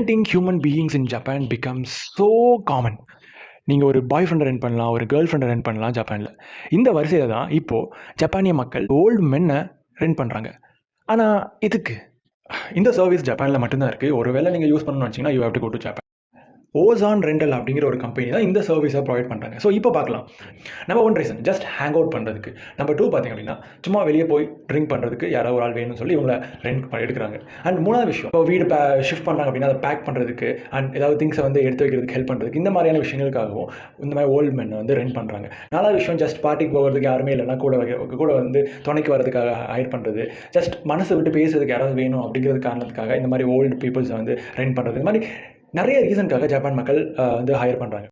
renting human beings in Japan becomes so common. நீங்கள் ஒரு பாய் ஃப்ரெண்டை ரெண்ட் பண்ணலாம், ஒரு கேர்ள் ஃப்ரெண்டை ரெண்ட் பண்ணலாம் ஜப்பானில். இந்த வரிசையில் தான் இப்போது ஜப்பானிய மக்கள் ஓல்டு மென்னை ரெண்ட் பண்ணுறாங்க. ஆனால் இதுக்கு இந்த சர்வீஸ் ஜப்பானில் மட்டும்தான் இருக்குது. ஒருவேளை நீங்கள் யூஸ் பண்ணணும்னு வச்சிங்கன்னா you have to go to Japan. ஓசான் ரெண்டல் அப்படிங்கிற ஒரு கம்பெனி தான் இந்த சர்வீஸை ப்ரொவைட் பண்ணுறாங்க. ஸோ இப்போ பார்க்கலாம். Number 1 reason just hang out பண்ணுறதுக்கு. நம்பர் 2 பார்த்திங்க அப்படின்னா சும்மா வெளியே போய் ட்ரிங்க் பண்ணுறதுக்கு யாராவது ஒரு ஆள் வேணும்னு சொல்லி இவங்களை ரெண்ட் எடுக்கிறாங்க. அண்ட் 3வது விஷயம், இப்போ வீடு ஷிஃப்ட் பண்ணுறாங்க அப்படின்னா அதை பேக் பண்ணுறதுக்கு அண்ட் ஏதாவது திங்ஸை வந்து எடுத்து வைக்கிறதுக்கு ஹெல்ப் பண்ணுறதுக்கு, இந்த மாதிரியான விஷயங்களுக்காகவும் இந்த மாதிரி ஓல்டு மென்னை வந்து ரெண்ட் பண்ணுறாங்க. 4வது விஷயம், ஜஸ்ட் பார்ட்டிக்கு போகிறதுக்கு யாருமே இல்லைன்னா கூட வந்து துணைக்கு வரதுக்காக ஹையர் பண்ணுறது, ஜஸ்ட் மனசை விட்டு பேசுறதுக்கு யாராவது வேணும் அப்படிங்கிறது காரணத்துக்காக இந்த மாதிரி ஓல்டு பீப்புள்ஸை வந்து ரெண்ட் பண்ணுறது. இந்த மாதிரி நிறைய ரீசனுக்காக ஜப்பான் மக்கள் வந்து ஹையர் பண்ணுறாங்க.